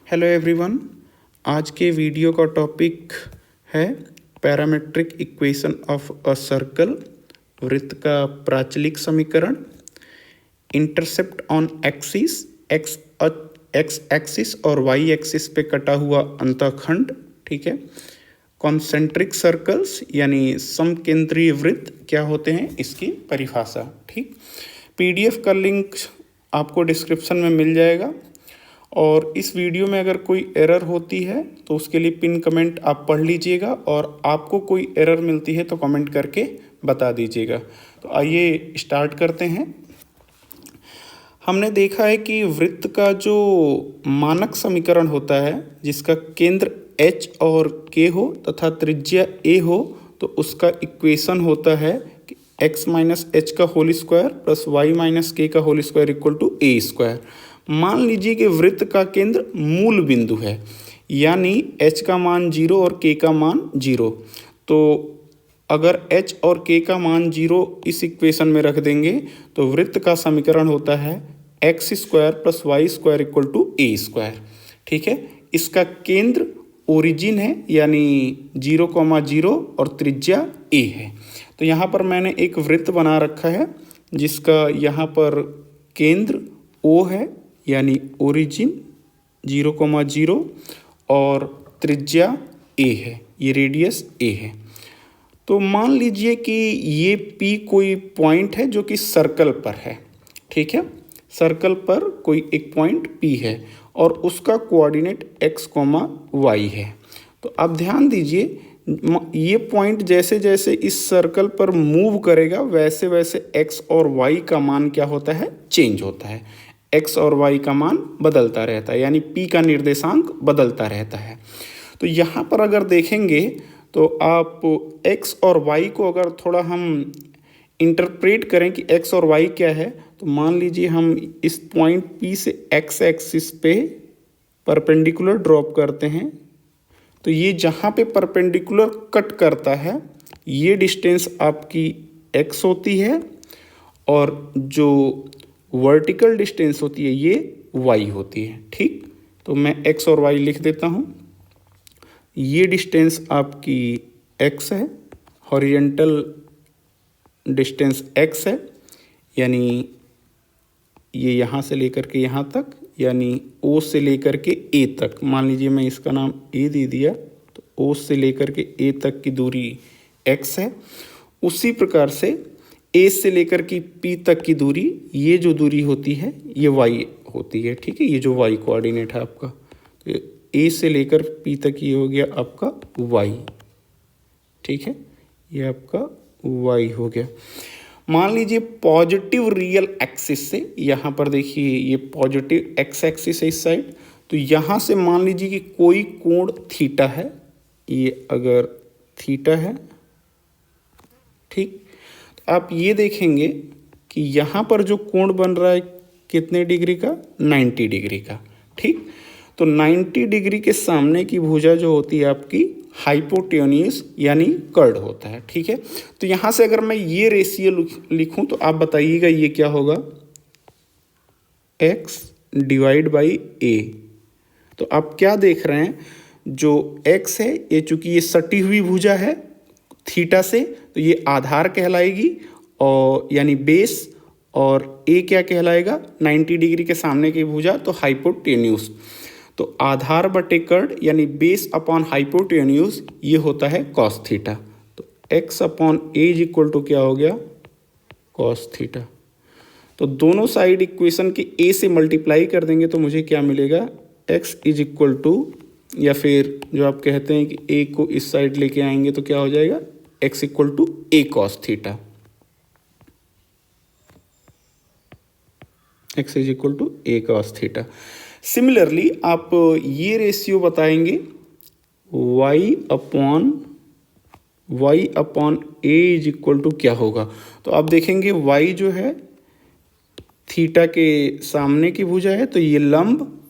Hello everyone. आज के video का टॉपिक है parametric equation of a circle, वृत्त का प्राचलिक समीकरण, intercept on axis, x axis और वाई एक्सिस पे कटा हुआ अंतःखंड, ठीक है। कॉन्सेंट्रिक सर्कल्स यानी समकेंद्रीय वृत्त क्या होते हैं, इसकी परिभाषा, ठीक। पीडीएफ का लिंक आपको डिस्क्रिप्शन में मिल जाएगा। और इस वीडियो में अगर कोई एरर होती है तो उसके लिए पिन कमेंट आप पढ़ लीजिएगा, और आपको कोई एरर मिलती है तो कमेंट करके बता दीजिएगा। तो आइए स्टार्ट करते हैं। हमने देखा है कि वृत्त का जो मानक समीकरण होता है, जिसका केंद्र H और K हो तथा त्रिज्या A हो, तो उसका इक्वेशन होता है कि x माइनस एच का whole square plus y minus k का whole square equal to a square. मान लीजिए कि वृत्त का केंद्र मूल बिंदु है, यानी h का मान 0 और k का मान 0। तो अगर h और k का मान 0 इस इक्वेशन में रख देंगे तो वृत्त का समीकरण होता है x square plus y square equal to a square, ठीक है। इसका केंद्र ओरिजिन है, यानी 0,0 और त्रिज्या a है। तो यहाँ पर मैंने एक वृत्त बना रखा है जिसका यहाँ पर केंद्र O है, यानी ओरिजिन 0,0 और त्रिज्या a है, ये रेडियस a है। तो मान लीजिए कि ये P कोई पॉइंट है जो कि सर्कल पर है, ठीक है। सर्कल पर कोई एक पॉइंट P है और उसका कोऑर्डिनेट x, y है। तो अब ध्यान दीजिए, ये पॉइंट जैसे जैसे इस सर्कल पर मूव करेगा वैसे वैसे x और y का मान क्या होता है, चेंज होता है। x और y का मान बदलता रहता है, यानी p का निर्देशांक बदलता रहता है। तो यहाँ पर अगर देखेंगे तो आप x और y को अगर थोड़ा हम इंटरप्रेट करें कि x और y क्या है, तो मान लीजिए हम इस पॉइंट P से x एक्सिस पे परपेंडिकुलर ड्रॉप करते हैं, तो ये जहाँ पे परपेंडिकुलर कट करता है ये डिस्टेंस आपकी x होती है, और जो वर्टिकल डिस्टेंस होती है ये y होती है, ठीक। तो मैं x और y लिख देता हूँ। ये डिस्टेंस आपकी x है, हॉरिजॉन्टल डिस्टेंस x है, यानी ये यहाँ से लेकर के यहाँ तक, यानी O से लेकर के A तक। मान लीजिए मैं इसका नाम A दे दिया, तो O से लेकर के A तक की दूरी x है। उसी प्रकार से A से लेकर के P तक की दूरी, ये जो दूरी होती है ये y होती है, ठीक है। ये जो y कोऑर्डिनेट है आपका, तो A से लेकर P तक ये हो गया आपका y, ठीक है। ये आपका y हो गया। मान लीजिए पॉजिटिव रियल एक्सिस से, यहाँ पर देखिए ये पॉजिटिव x एक्सिस है इस साइड, तो यहाँ से मान लीजिए कि कोई कोण थीटा है, ये अगर थीटा है, ठीक। तो आप ये देखेंगे कि यहाँ पर जो कोण बन रहा है कितने डिग्री का, 90 डिग्री का, ठीक। तो 90 डिग्री के सामने की भुजा जो होती है आपकी हाइपोटेन्यूस यानी कर्ड होता है, ठीक है। तो यहाँ से अगर मैं ये रेशियो लिखूं तो आप बताइएगा ये क्या होगा, x डिवाइड बाई a। तो आप क्या देख रहे हैं, जो x है ये चूंकि ये सटी हुई भुजा है थीटा से, तो ये आधार कहलाएगी, और यानी बेस, और a क्या कहलाएगा, 90 डिग्री के सामने की भुजा, तो हाइपोटेन्यूस। तो आधार बटे कर्ड यानी बेस अपॉन हाइपोटेन्यूस, ये होता है कॉस थीटा। तो x upon a is equal to क्या हो गया, कॉस थीटा। तो दोनों साइड इक्वेशन के a से मल्टीप्लाई कर देंगे तो मुझे क्या मिलेगा, x इज इक्वल टू, या फिर जो आप कहते हैं कि a को इस साइड लेके आएंगे तो क्या हो जाएगा, x equal to a cos theta. x is equal to a cos theta. Similarly आप ये रेशियो बताएंगे y upon a is equal to क्या होगा। तो आप देखेंगे y जो है थीटा के सामने की भुजा है, तो ये लंब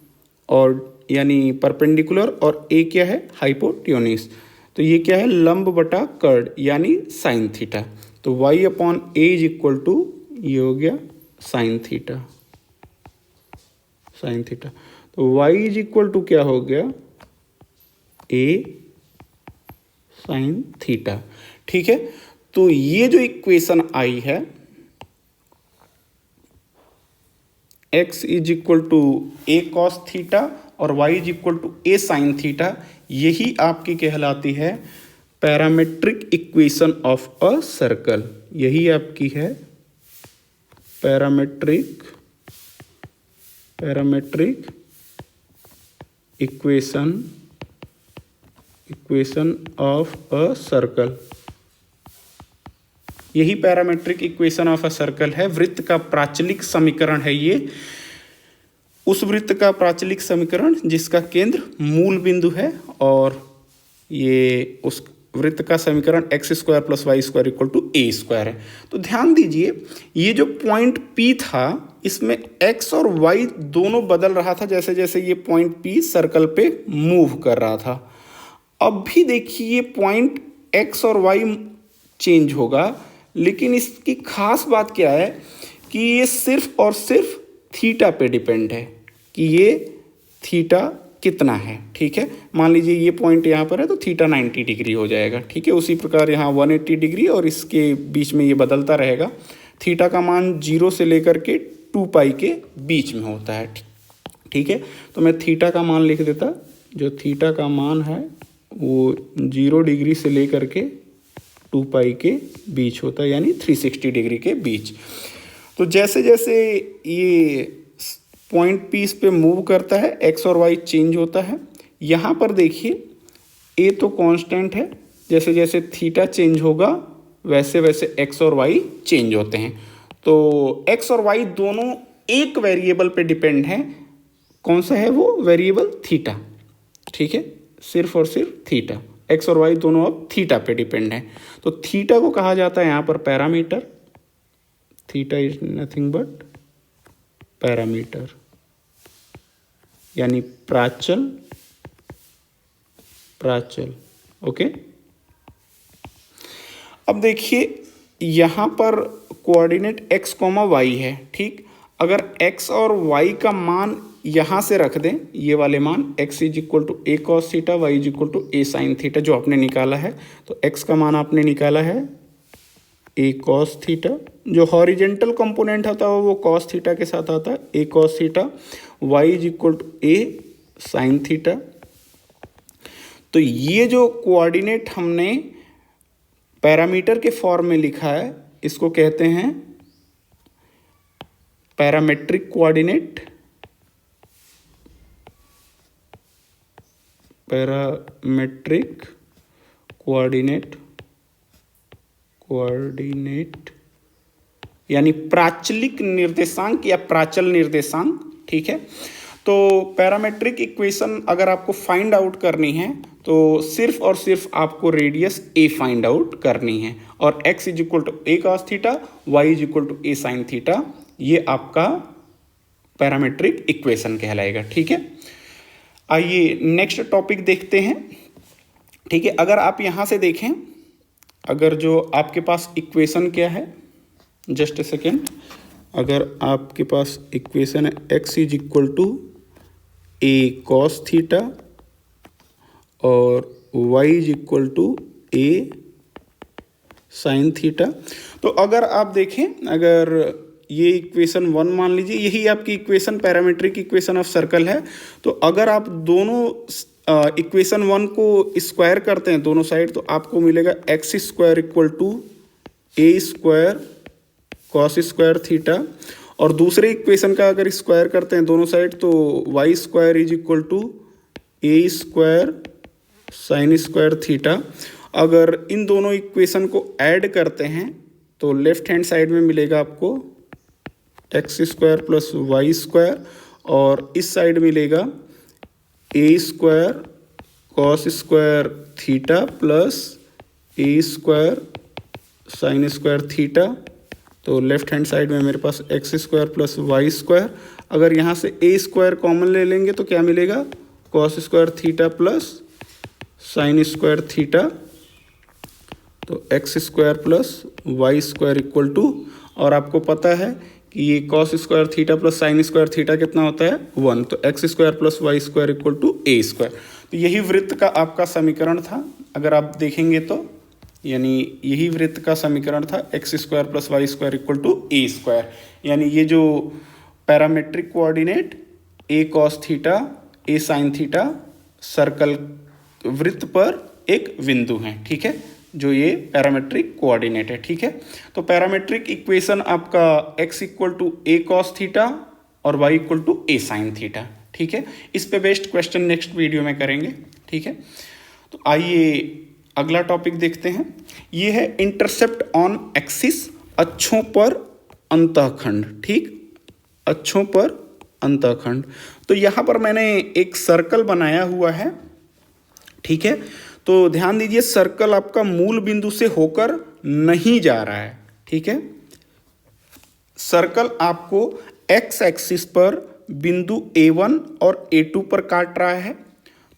और यानी परपेंडिकुलर, और a क्या है, हाइपोटेन्यूस। तो ये क्या है, लंब बटा कर्ड यानी साइन थीटा। तो y upon a is equal to ये हो गया sine theta, sine theta. y is equal to क्या हो गया, a साइन थीटा। ठीक है, तो ये जो इक्वेशन आई है x is equal to a cos theta और y is equal to a sine theta, यही आपकी कहलाती है parametric equation of a circle. यही आपकी है parametric equation of a circle. यही parametric equation of a circle है। वृत्त का प्राचलिक समीकरण है ये, उस वृत्त का प्राचलिक समीकरण जिसका केंद्र मूल बिंदु है, और ये उस वृत्त का समीकरण x square plus y square equal to a square है। तो ध्यान दीजिए, ये जो पॉइंट P था इसमें x और y दोनों बदल रहा था जैसे जैसे ये पॉइंट P सर्कल पे मूव कर रहा था। अब भी देखिए ये पॉइंट x और y चेंज होगा, लेकिन इसकी खास बात क्या है कि ये सिर्फ और सिर्फ थीटा पे डिपेंड है कि ये थीटा कितना है। ठीक है, मान लीजिए ये पॉइंट यहाँ पर है तो थीटा 90 डिग्री हो जाएगा। ठीक है, उसी प्रकार यहाँ 180 डिग्री और इसके बीच में ये बदलता रहेगा। थीटा का मान 0 से लेकर के 2 पाई के बीच में होता है। ठीक है, तो मैं थीटा का मान लिख देता, जो थीटा का मान है वो 0 डिग्री से लेकर के 2 पाई के बीच होता है, यानी 360 डिग्री के बीच। तो जैसे जैसे ये पॉइंट P इस पे मूव करता है x और y चेंज होता है। यहाँ पर देखिए a तो कांस्टेंट है, जैसे जैसे थीटा चेंज होगा वैसे वैसे x और y चेंज होते हैं। तो x और y दोनों एक वेरिएबल पे डिपेंड हैं। कौन सा है वो वेरिएबल? थीटा। ठीक है, सिर्फ और सिर्फ थीटा। x और y दोनों अब थीटा पे डिपेंड हैं। तो थीटा को कहा जाता है यहाँ पर parameter. Theta is nothing but parameter, यानी प्राचल। ओके, अब देखिए यहां पर कोऑर्डिनेट x, y है। ठीक, अगर x और y का मान यहां से रख दें, ये वाले मान x is equal to a cos theta, y is equal to a sine theta जो आपने निकाला है, तो x का मान आपने निकाला है a कॉस थीटा। जो हॉरिजेंटल कंपोनेंट होता है वो कॉस थीटा के साथ आता है, a cos theta, y is equal to a sine theta. तो ये जो कोऑर्डिनेट हमने पैरामीटर के फॉर्म में लिखा है इसको कहते हैं पैरामेट्रिक कोऑर्डिनेट। पैरामेट्रिक कोऑर्डिनेट यानी प्राचलिक निर्देशांक या प्राचल निर्देशांक। ठीक है, तो पैरामेट्रिक इक्वेशन अगर आपको फाइंड आउट करनी है तो सिर्फ और सिर्फ आपको रेडियस a फाइंड आउट करनी है, और x is equal to a cos theta, y is equal to a sin theta, ये आपका पैरामेट्रिक इक्वेशन कहलाएगा। ठीक है, आइए नेक्स्ट टॉपिक देखते हैं। ठीक है, अगर आप यहाँ से देखें, अगर जो आपके पास इक्वेशन क्या है, जस्ट ए सेकेंड, अगर आपके पास इक्वेशन है x is equal to a cos theta और y is equal to a sin theta, तो अगर आप देखें, अगर ये इक्वेशन 1 मान लीजिए, यही आपकी equation parametric equation of circle है। तो अगर आप दोनों इक्वेशन 1 को स्क्वायर करते हैं दोनों साइड, तो आपको मिलेगा x square equal to a square cos square theta, और दूसरे इक्वेशन का अगर स्क्वायर करते हैं दोनों साइड तो y square is equal to a square sine square theta. अगर इन दोनों इक्वेशन को ऐड करते हैं तो लेफ्ट हैंड साइड में मिलेगा आपको x square plus y square, और इस साइड मिलेगा a square cos square theta plus a square sine square theta. तो लेफ्ट हैंड साइड में मेरे पास x square plus y square, अगर यहाँ से a स्क्वायर कॉमन ले लेंगे तो क्या मिलेगा? Cos square theta plus sine square theta. तो x square plus y square equal to, और आपको पता है कि ये cos square theta plus sine square theta कितना होता है 1, तो x square plus y square equal to a square. तो यही वृत्त का आपका समीकरण था, अगर आप देखेंगे तो, यानी यही वृत्त का समीकरण था x square plus y square equal to a square. यानी ये जो parametric coordinate a cos theta a sine theta circle वृत्त पर एक बिंदु है, ठीक है, जो ये पैरामेट्रिक कोऑर्डिनेट है, ठीक है। तो पैरामेट्रिक इक्वेशन आपका x equal to a cos theta और y equal to a sine theta, ठीक है। इस पे बेस्ड क्वेश्चन नेक्स्ट वीडियो में करेंगे, ठीक है। तो आइए अगला टॉपिक देखते हैं। ये है इंटरसेप्ट ऑन एक्सिस, अक्षों पर अंतःखंड, ठीक, अक्षों पर अंतःखंड। तो यहाँ पर मैंने एक सर्कल बनाया हुआ है, ठीक है। तो ध्यान दीजिए सर्कल आपका मूल बिंदु से होकर नहीं जा रहा है, ठीक है। सर्कल आपको एक्स एक्सिस पर बिंदु A1 और A2 पर काट रहा है।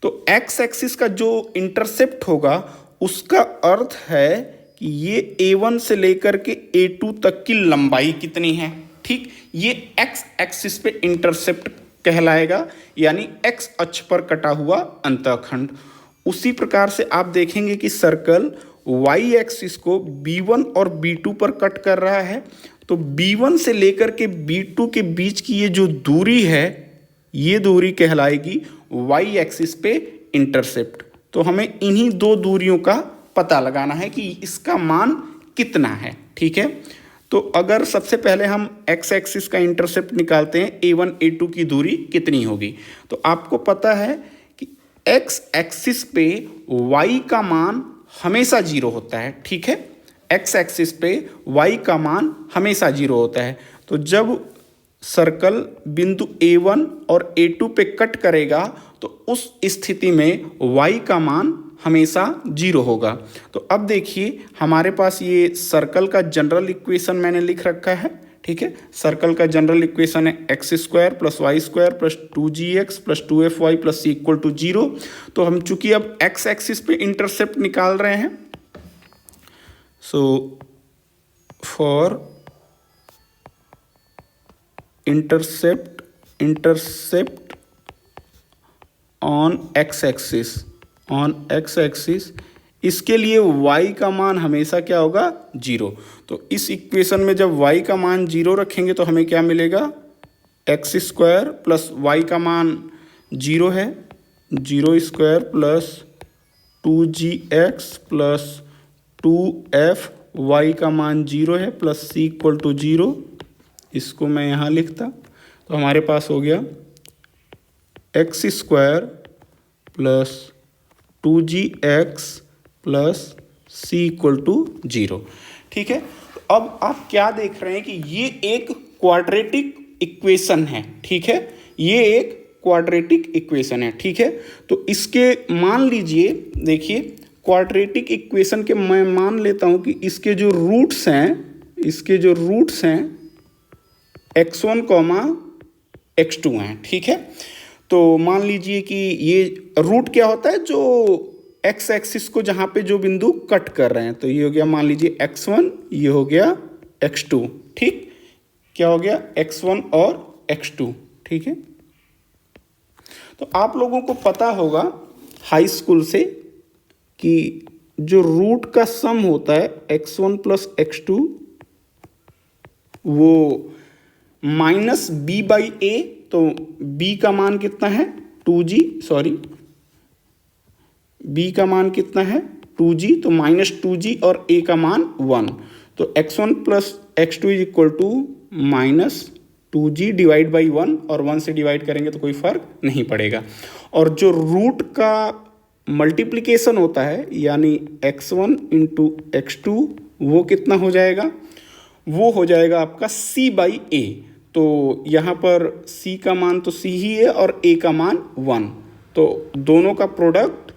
तो एक्स एक्सिस का जो इंटरसेप्ट होगा उसका अर्थ है कि ये A1 से लेकर के A2 तक की लंबाई कितनी है, ठीक। ये एक्स एक्सिस पे इंटरसेप्ट कहलाएगा, यानी एक्स अक्ष पर कटा हुआ अंतःखंड। उसी प्रकार से आप देखेंगे कि सर्कल वाई एक्सिस को B1 और B2 पर कट कर रहा है। तो B1 से लेकर के B2 के बीच की ये जो दूरी है, ये दूरी कहलाएगी वाई एक्सिस पे इंटरसेप्ट। तो हमें इन्हीं दो दूरियों का पता लगाना है कि इसका मान कितना है, ठीक है। तो अगर सबसे पहले हम एक्स एक्सिस का इंटरसेप्ट निकालते हैं, A1 A2 की दूरी कितनी होगी, तो आपको पता है कि एक्स एक्सिस पे y का मान हमेशा 0 होता है, ठीक है। एक्स एक्सिस पे y का मान हमेशा 0 होता है। तो जब सर्कल बिंदु A1 और A2 पे कट करेगा तो उस स्थिति में y का मान हमेशा 0 होगा। तो अब देखिए हमारे पास ये सर्कल का जनरल इक्वेशन मैंने लिख रखा है, ठीक है। सर्कल का जनरल इक्वेशन है x square plus y square plus 2gx plus 2fy plus c equal to 0। तो हम चूंकि अब एक्स एक्सिस पे इंटरसेप्ट निकाल रहे हैं, so for intercept on x axis, इसके लिए y का मान हमेशा क्या होगा 0। तो इस इक्वेशन में जब y का मान 0 रखेंगे तो हमें क्या मिलेगा, एक्स स्क्वायर प्लस y का मान 0 है, 0 square plus 2gx plus 2fy का मान 0 है प्लस c इक्वल टू 0। इसको मैं यहाँ लिखता तो हमारे पास हो गया x square plus 2gx plus c equal to 0, ठीक है। तो अब आप क्या देख रहे हैं कि ये एक क्वाड्रेटिक इक्वेशन है, ठीक है, ये एक क्वाड्रेटिक इक्वेशन है, ठीक है। तो इसके मान लीजिए, देखिए क्वाड्रेटिक इक्वेशन के मैं मान लेता हूं कि इसके जो रूट्स हैं x1 x2 हैं, ठीक है। तो मान लीजिए कि ये रूट क्या होता है, जो एक्स एक्सिस को जहाँ पे जो बिंदु कट कर रहे हैं, तो ये हो गया मान लीजिए x1, ये हो गया x2, ठीक, क्या हो गया x1 और x2, ठीक है। तो आप लोगों को पता होगा हाई स्कूल से कि जो रूट का सम होता है x1 प्लस x2 वो माइनस b बाई ए। तो b का मान कितना है 2g, b का मान कितना है 2g, तो माइनस 2g और a का मान 1। तो x1 plus x2 is equal to minus 2g divide by 1, और 1 से डिवाइड करेंगे तो कोई फर्क नहीं पड़ेगा। और जो रूट का मल्टीप्लिकेशन होता है यानी x1 इंटू x2 वो कितना हो जाएगा, वो हो जाएगा आपका c बाई ए। तो यहाँ पर c का मान तो c ही है और a का मान 1, तो दोनों का product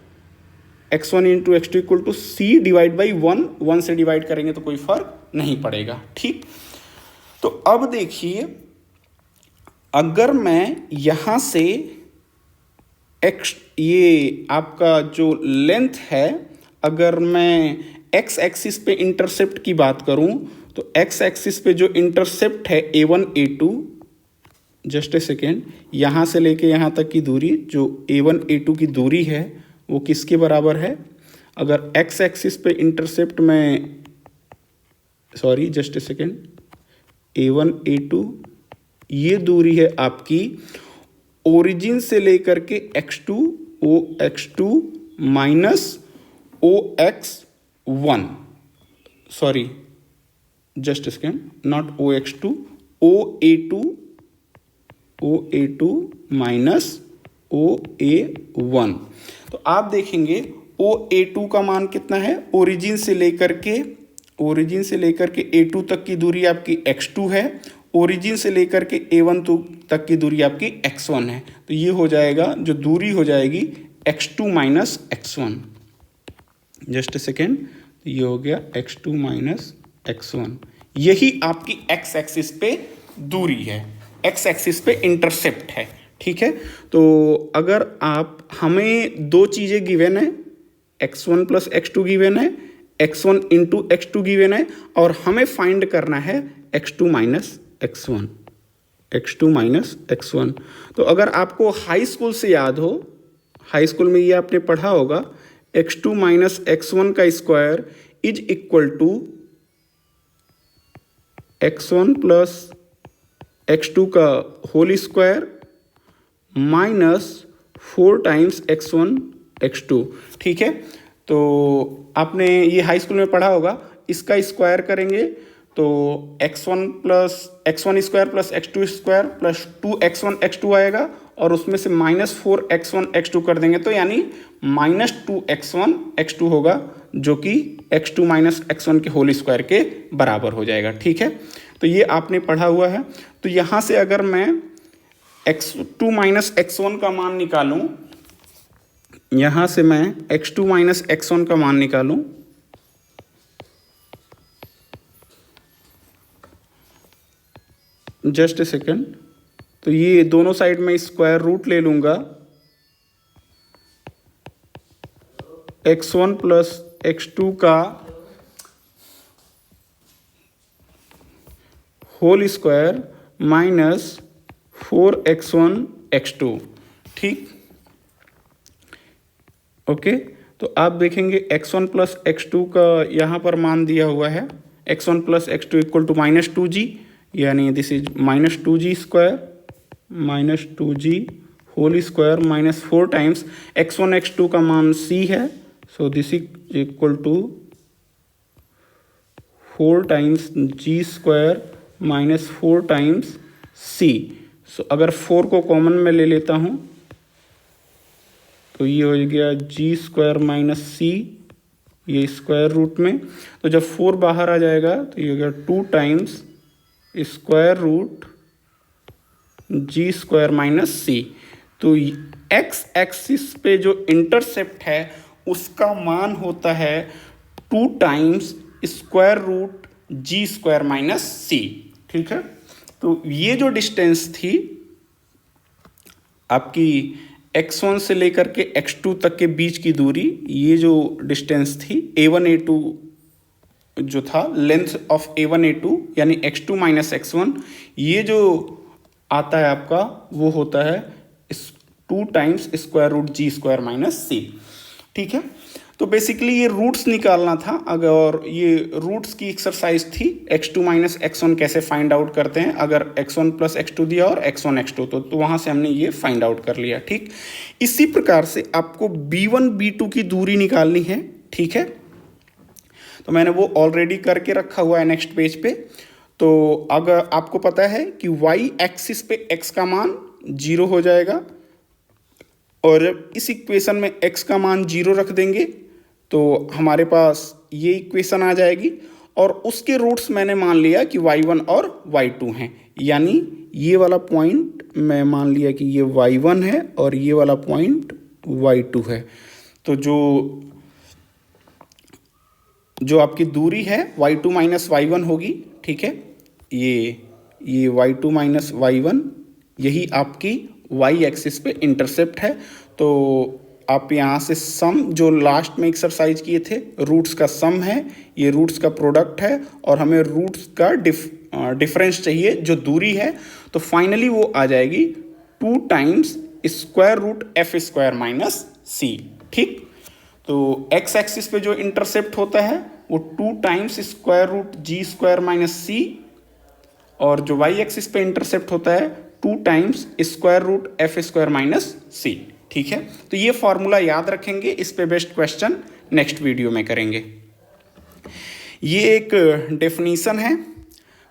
x1 into x2 equal to c divide by 1 से डिवाइड करेंगे तो कोई फर्क नहीं पड़ेगा, ठीक। तो अब देखिए अगर मैं यहाँ से ये आपका जो लेंथ है, अगर मैं x एक्सिस पे इंटरसेप्ट की बात करूँ तो एक्स एक्सिस पे जो इंटरसेप्ट है A1 A2, just a second, यहाँ से लेके यहाँ तक की दूरी जो A1 A2 की दूरी है वो किसके बराबर है? अगर एक्स एक्सिस पे इंटरसेप्ट में, sorry just a second, A1 A2 ये दूरी है आपकी ओरिजिन से लेकर के x2 OX2 minus OX1, sorry just second, not OX2, OA2 minus OA1। तो आप देखेंगे OA2 का मान कितना है? ओरिजिन से लेकर के A2 तक की दूरी आपकी x2 है, ओरिजिन से लेकर के A1 तक की दूरी आपकी x1 है। तो ये हो जाएगा, जो दूरी हो जाएगी x2 minus x1, just a second, ये हो गया x2 माइनस x1। यही आपकी x एक्सिस पे दूरी है, x एक्सिस पे इंटरसेप्ट है। ठीक है, तो अगर हमें दो चीज़ें गिवन है, x1 प्लस x2 गिवन है, x1 इंटू x2 गिवन है, और हमें फाइंड करना है x2 माइनस x1। तो अगर आपको हाई स्कूल से याद हो, हाई स्कूल में ये आपने पढ़ा होगा, x2 माइनस x1 का square is equal to x1 plus x2 का whole square minus 4 times x1 x2। ठीक है, तो आपने ये हाई स्कूल में पढ़ा होगा। इसका स्क्वायर करेंगे तो x1 square plus x2 square plus 2x1 x2 आएगा, और उसमें से माइनस 4x1 x2 कर देंगे, तो यानी माइनस 2x1 x2 होगा, जो कि x2 माइनस x1 के होल स्क्वायर के बराबर हो जाएगा। ठीक है, तो ये आपने पढ़ा हुआ है। तो यहाँ से अगर मैं x2 माइनस x1 का मान निकालूं, यहाँ से मैं x2 माइनस x1 का मान निकालूं, जस्ट ए सेकेंड, तो ये दोनों साइड में स्क्वायर रूट ले लूंगा, x1 प्लस x2 का whole square minus 4x1 x2। ठीक, ओके, तो आप देखेंगे x1 प्लस x2 का यहाँ पर मान दिया हुआ है, x1 plus x2 equal to minus 2g, यानी this is minus 2g whole square minus 4 times x1 x2 का मान c है, so this is equal to 4 times g square minus 4 times c। So अगर 4 को कॉमन में ले लेता हूँ तो ये हो गया g स्क्वायर माइनस c, ये स्क्वायर रूट में, तो जब 4 बाहर आ जाएगा तो ये हो गया 2 times square root g square minus c। तो x एक्सिस पे जो इंटरसेप्ट है उसका मान होता है 2 times square root g square minus c। ठीक है, तो ये जो डिस्टेंस थी आपकी x1 से लेकर के x2 तक के बीच की दूरी, ये जो डिस्टेंस थी A1 A2 जो था, लेंथ ऑफ A1 A2 यानी x2 माइनस x1, ये जो आता है आपका वो होता है 2 times square root g square minus c। ठीक है, तो बेसिकली ये रूट्स निकालना था, अगर ये रूट्स की एक्सरसाइज थी, x2 माइनस x1 कैसे फाइंड आउट करते हैं, अगर x1 प्लस x2 दिया और x1 x2 तो वहाँ से हमने ये फाइंड आउट कर लिया। ठीक, इसी प्रकार से आपको b1 b2 की दूरी निकालनी है। ठीक है, तो मैंने वो ऑलरेडी करके रखा हुआ है नेक्स्ट पेज पे। तो अगर आपको पता है कि y एक्सिस पे x का मान 0 हो जाएगा, और इस इक्वेशन में x का मान 0 रख देंगे तो हमारे पास ये इक्वेशन आ जाएगी, और उसके रूट्स मैंने मान लिया कि y1 और y2 हैं, यानी ये वाला पॉइंट मैं मान लिया कि ये y1 है और ये वाला पॉइंट y2 है। तो जो आपकी दूरी है y2 माइनस y1 होगी। ठीक है, ये y2 माइनस y1, यही आपकी y एक्सिस पे इंटरसेप्ट है। तो आप यहाँ से सम जो लास्ट में एक्सरसाइज किए थे, रूट्स का सम है, ये रूट्स का प्रोडक्ट है और हमें रूट्स का डिफरेंस चाहिए जो दूरी है, तो फाइनली वो आ जाएगी 2 times square root f square minus c. ठीक, तो एक्स एक्सिस पे जो इंटरसेप्ट होता है वो 2 times square root g square minus c, और जो वाई एक्सिस पे इंटरसेप्ट होता है 2 times square root f square minus c. ठीक है, तो ये फॉर्मूला याद रखेंगे, इस पे बेस्ट क्वेश्चन नेक्स्ट वीडियो में करेंगे। ये एक डेफिनीशन है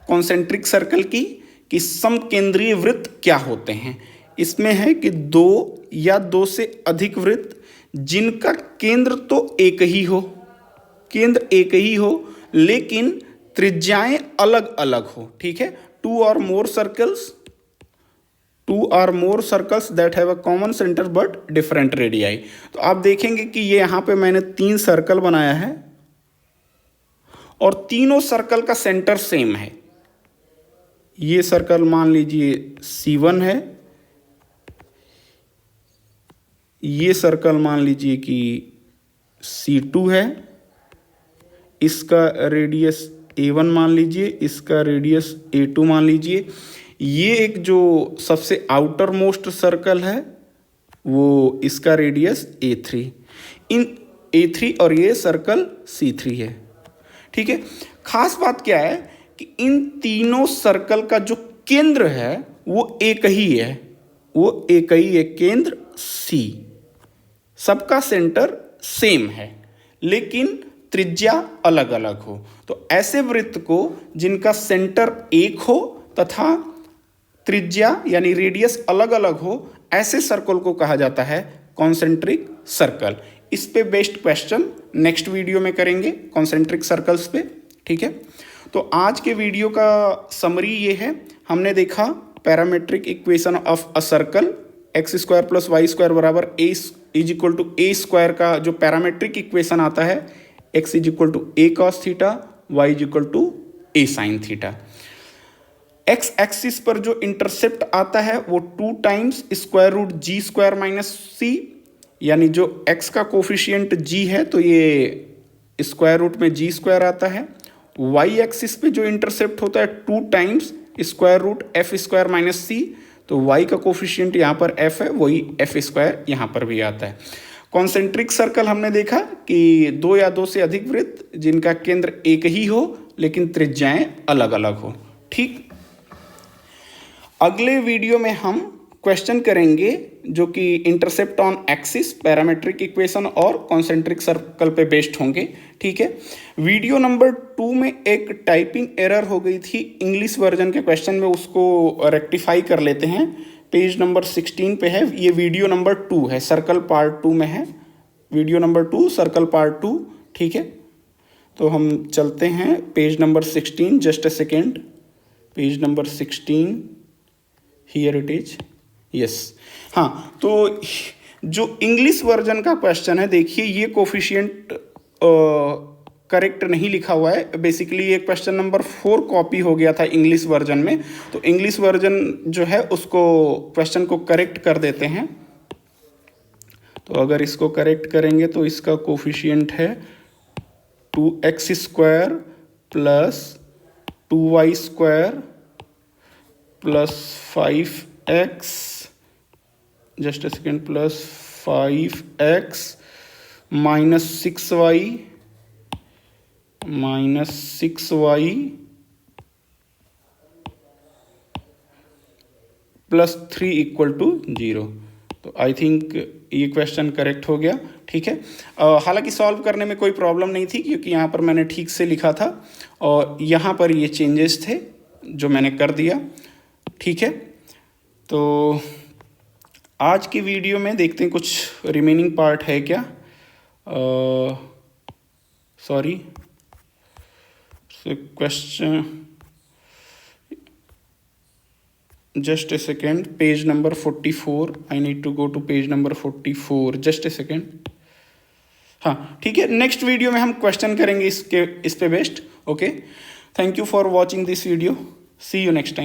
कॉन्सेंट्रिक सर्कल की कि समकेंद्रीय वृत्त क्या होते हैं। इसमें है कि 2 या 2 से अधिक वृत्त जिनका केंद्र तो एक ही हो, केंद्र एक ही हो लेकिन त्रिज्याएं अलग अलग हो। ठीक है, 2 or more circles that have a common center but different radii। तो आप देखेंगे कि ये यहां पे मैंने 3 सर्कल बनाया है और तीनों सर्कल का सेंटर सेम है। ये सर्कल मान लीजिए C1 है, ये सर्कल मान लीजिए कि C2 है, इसका रेडियस A1 मान लीजिए, इसका रेडियस A2 मान लीजिए। ये एक जो सबसे आउटर मोस्ट सर्कल है वो इसका रेडियस A3, इन A3 और ये सर्कल C3 है। ठीक है, खास बात क्या है कि इन तीनों सर्कल का जो केंद्र है वो एक ही है, वो एक ही है केंद्र C, सबका सेंटर सेम है लेकिन त्रिज्या अलग अलग हो। तो ऐसे वृत्त को जिनका सेंटर एक हो तथा त्रिज्या यानी रेडियस अलग अलग हो, ऐसे सर्कल को कहा जाता है कॉन्सेंट्रिक सर्कल। इस पे बेस्ड क्वेश्चन नेक्स्ट वीडियो में करेंगे कॉन्सेंट्रिक सर्कल्स पे। ठीक है, तो आज के वीडियो का समरी ये है, हमने देखा parametric equation of a circle x square plus y square बराबर a is equal to a square का जो पैरामेट्रिक इक्वेशन आता है, x is equal to a cos theta, y is equal to a sine theta. X axis पर जो intercept आता है वो 2 times square root g square minus c, यानी जो एक्स का कोफिशियंट जी है तो ये स्क्वायर रूट में जी स्क्वायर आता है। वाई एक्सिस पे जो इंटरसेप्ट होता है 2 times square root f square minus c, तो वाई का कोफिशियंट यहाँ पर एफ है, वही एफ स्क्वायर यहाँ पर भी आता है। कॉन्सेंट्रिक सर्कल हमने देखा कि 2 या 2 से अधिक वृत्त जिनका केंद्र एक ही हो लेकिन त्रिज्याएं अलग अलग हो। ठीक, अगले वीडियो में हम क्वेश्चन करेंगे जो कि intercept on axis, parametric equation और कॉन्सेंट्रिक सर्कल पे बेस्ड होंगे। ठीक है, वीडियो नंबर 2 में एक टाइपिंग एरर हो गई थी इंग्लिश वर्जन के क्वेश्चन में, उसको रेक्टिफाई कर लेते हैं। पेज नंबर 16 पे है, ये वीडियो नंबर 2 है, सर्कल पार्ट 2 में है, वीडियो नंबर 2 सर्कल पार्ट 2। ठीक है, तो हम चलते हैं page number 16, just a second, page number 16, here it is, yes. हाँ, तो जो इंग्लिश वर्जन का क्वेश्चन है, देखिए ये कोफिशिएंट करेक्ट नहीं लिखा हुआ है। बेसिकली ये क्वेश्चन नंबर 4 कॉपी हो गया था इंग्लिश वर्जन में, तो इंग्लिश वर्जन जो है उसको क्वेश्चन को करेक्ट कर देते हैं। तो अगर इसको करेक्ट करेंगे तो इसका कोफिशिएंट है 2x square plus 2y square plus 5x, just a second, plus 5x minus 6y plus 3 equal to 0। तो आई थिंक ये क्वेश्चन करेक्ट हो गया। ठीक है, हालांकि सॉल्व करने में कोई प्रॉब्लम नहीं थी क्योंकि यहाँ पर मैंने ठीक से लिखा था और यहाँ पर ये चेंजेस थे जो मैंने कर दिया। ठीक है, तो आज की वीडियो में देखते हैं कुछ रिमेनिंग पार्ट है क्या। Sorry, question, just a second, page number 44, I need to go to page number 44, just a second। हाँ ठीक है, नेक्स्ट वीडियो में हम क्वेश्चन करेंगे इस पे based. Okay, thank you for watching this video, see you next time.